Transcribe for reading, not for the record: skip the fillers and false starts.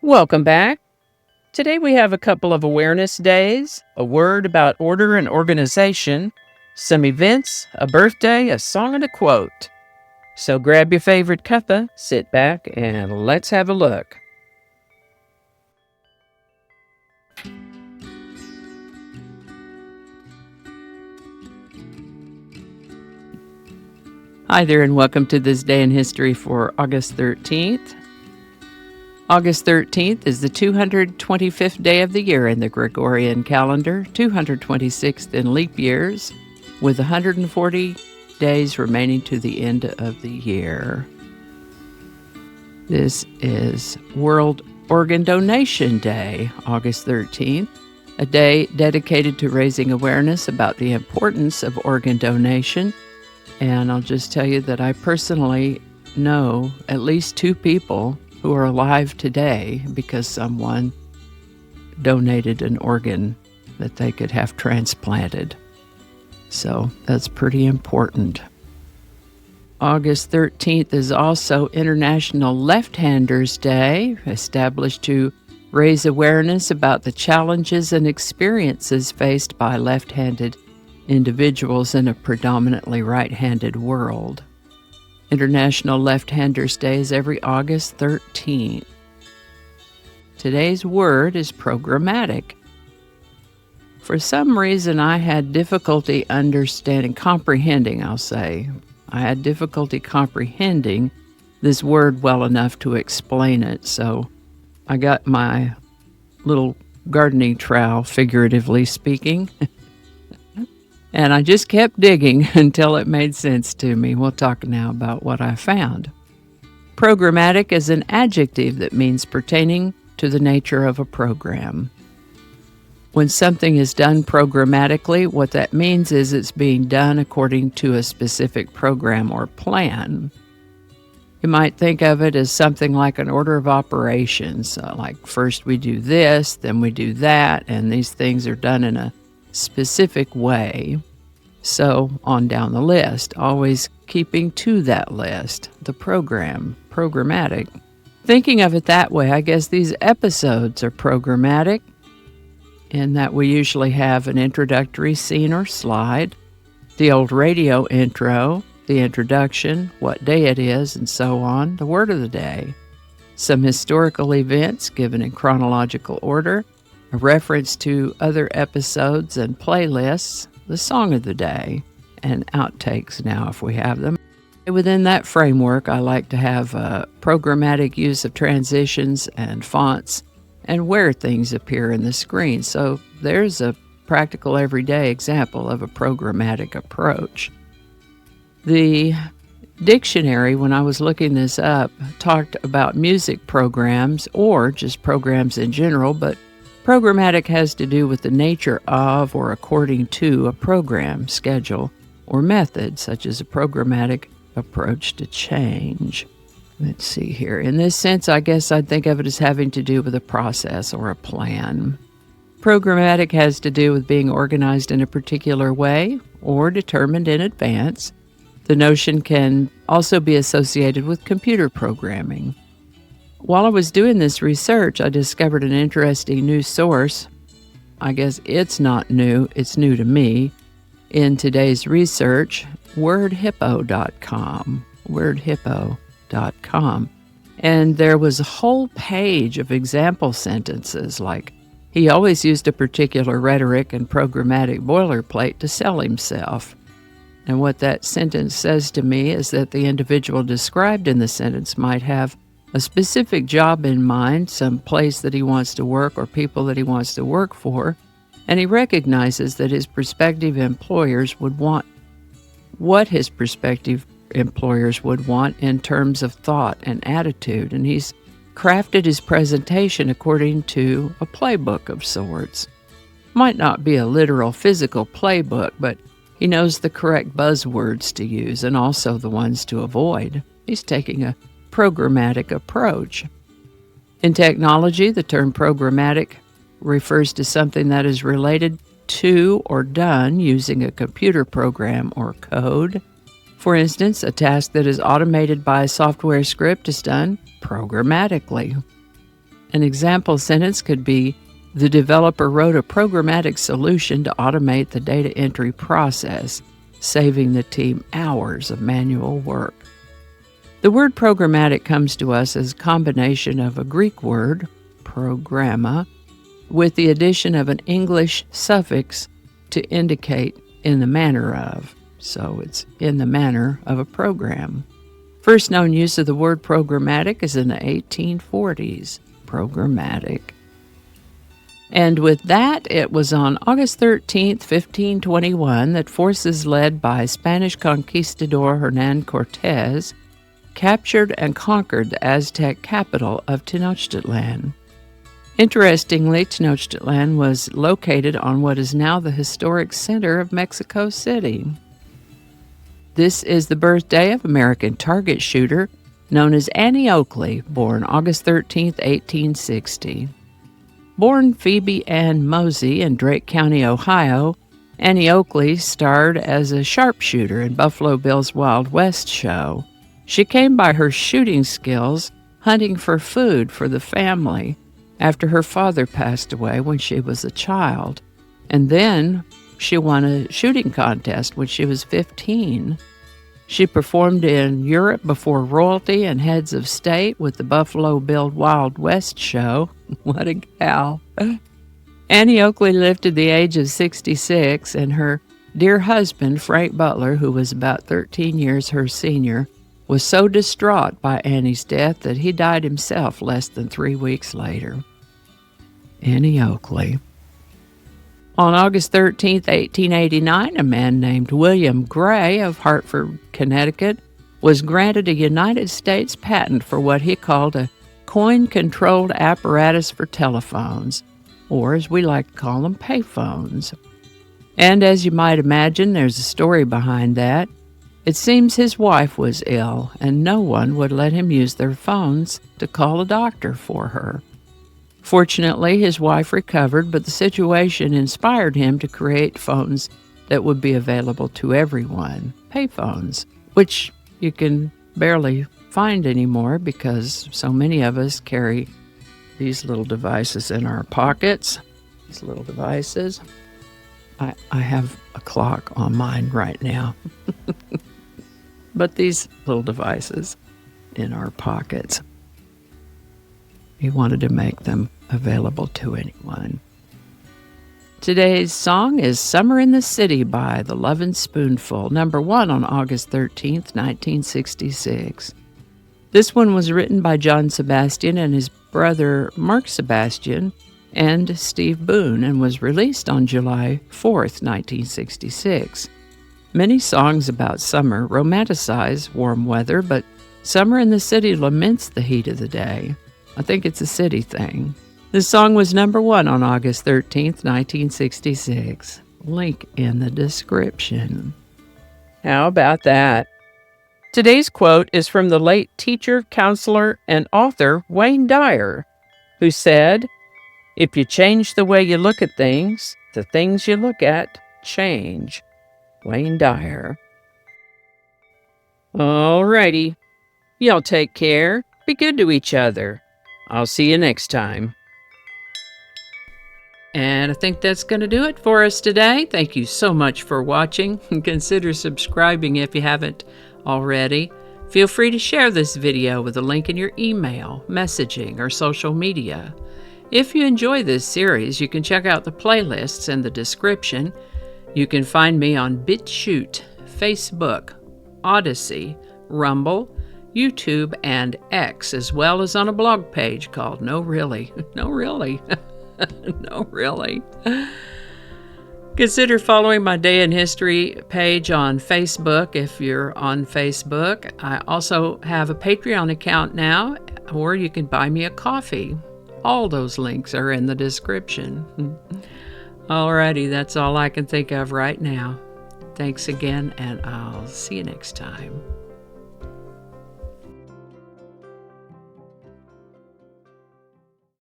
Welcome back. Today we have a couple of awareness days, a word about order and organization, some events, a birthday, a song, and a quote. So grab your favorite cuppa, sit back, and let's have a look. Hi there, and welcome to this day in history for August 13th. August 13th is the 225th day of the year in the Gregorian calendar, 226th in leap years, with 140 days remaining to the end of the year. This is World Organ Donation Day, August 13th, a day dedicated to raising awareness about the importance of organ donation. And I'll just tell you that I personally know at least 2 people who are alive today because someone donated an organ that they could have transplanted. So that's pretty important. August 13th is also International Left-Handers Day, established to raise awareness about the challenges and experiences faced by left-handed individuals in a predominantly right-handed world. International Left-Handers Day is every August 13th. Today's word is programmatic. For some reason, I had difficulty comprehending this word well enough to explain it. So I got my little gardening trowel, figuratively speaking, and I just kept digging until it made sense to me. We'll talk now about what I found. Programmatic is an adjective that means pertaining to the nature of a program. When something is done programmatically, what that means is it's being done according to a specific program or plan. You might think of it as something like an order of operations, like first we do this, then we do that, and these things are done in a specific way. So on down the list, always keeping to that list, the programmatic. Thinking of it that way, I guess these episodes are programmatic in that we usually have an introductory scene or slide, the old radio intro, the introduction, what day it is, and so on, the word of the day, some historical events given in chronological order, a reference to other episodes and playlists, the song of the day, and outtakes now if we have them. Within that framework, I like to have programmatic use of transitions and fonts and where things appear in the screen. So there's a practical everyday example of a programmatic approach. The dictionary, when I was looking this up, talked about music programs or just programs in general, but programmatic has to do with the nature of or according to a program, schedule, or method, such as a programmatic approach to change. Let's see here. In this sense, I guess I'd think of it as having to do with a process or a plan. Programmatic has to do with being organized in a particular way or determined in advance. The notion can also be associated with computer programming. While I was doing this research, I discovered an interesting new source. I guess it's not new, it's new to me. In today's research, wordhippo.com. Wordhippo.com. And there was a whole page of example sentences like, he always used a particular rhetoric and programmatic boilerplate to sell himself. And what that sentence says to me is that the individual described in the sentence might have a specific job in mind, some place that he wants to work or people that he wants to work for, and he recognizes that his prospective employers would want what his prospective employers would want in terms of thought and attitude, and he's crafted his presentation according to a playbook of sorts. Might not be a literal physical playbook, but he knows the correct buzzwords to use and also the ones to avoid. He's taking a programmatic approach. In technology, the term programmatic refers to something that is related to or done using a computer program or code. For instance, a task that is automated by a software script is done programmatically. An example sentence could be, the developer wrote a programmatic solution to automate the data entry process, saving the team hours of manual work. The word programmatic comes to us as a combination of a Greek word, programma, with the addition of an English suffix to indicate in the manner of. So it's in the manner of a program. First known use of the word programmatic is in the 1840s. Programmatic. And with that, it was on August 13th, 1521, that forces led by Spanish conquistador Hernan Cortez captured and conquered the Aztec capital of Tenochtitlan. Interestingly, Tenochtitlan was located on what is now the historic center of Mexico City. This is the birthday of American target shooter known as Annie Oakley, born August 13, 1860. Born Phoebe Ann Mosey in Drake County, Ohio, Annie Oakley starred as a sharpshooter in Buffalo Bill's Wild West show. She came by her shooting skills hunting for food for the family after her father passed away when she was a child. And then she won a shooting contest when she was 15. She performed in Europe before royalty and heads of state with the Buffalo Bill Wild West show. What a gal. Annie Oakley lived to the age of 66, and her dear husband, Frank Butler, who was about 13 years her senior, was so distraught by Annie's death that he died himself less than 3 weeks later. Annie Oakley. On August 13, 1889, a man named William Gray of Hartford, Connecticut, was granted a United States patent for what he called a coin-controlled apparatus for telephones, or as we like to call them, payphones. And as you might imagine, there's a story behind that. It seems his wife was ill, and no one would let him use their phones to call a doctor for her. Fortunately, his wife recovered, but the situation inspired him to create phones that would be available to everyone, payphones, which you can barely find anymore because so many of us carry these little devices in our pockets. These little devices. I have a clock on mine right now. But these little devices in our pockets. He wanted to make them available to anyone. Today's song is Summer in the City by The Lovin' Spoonful, number 1 on August 13th, 1966. This one was written by John Sebastian and his brother Mark Sebastian and Steve Boone and was released on July 4th, 1966. Many songs about summer romanticize warm weather, but Summer in the City laments the heat of the day. I think it's a city thing. This song was number 1 on August 13th, 1966. Link in the description. How about that? Today's quote is from the late teacher, counselor, and author Wayne Dyer, who said, "If you change the way you look at things, the things you look at change." Wayne Dyer. Alrighty. Y'all take care. Be good to each other. I'll see you next time. And I think that's going to do it for us today. Thank you so much for watching. Consider subscribing if you haven't already. Feel free to share this video with a link in your email, messaging, or social media. If you enjoy this series, you can check out the playlists in the description. You can find me on BitChute, Facebook, Odyssey, Rumble, YouTube, and X, as well as on a blog page called No Really. No Really. No Really. Consider following my Day in History page on Facebook if you're on Facebook. I also have a Patreon account now, or you can buy me a coffee. All those links are in the description. Alrighty, that's all I can think of right now. Thanks again, and I'll see you next time.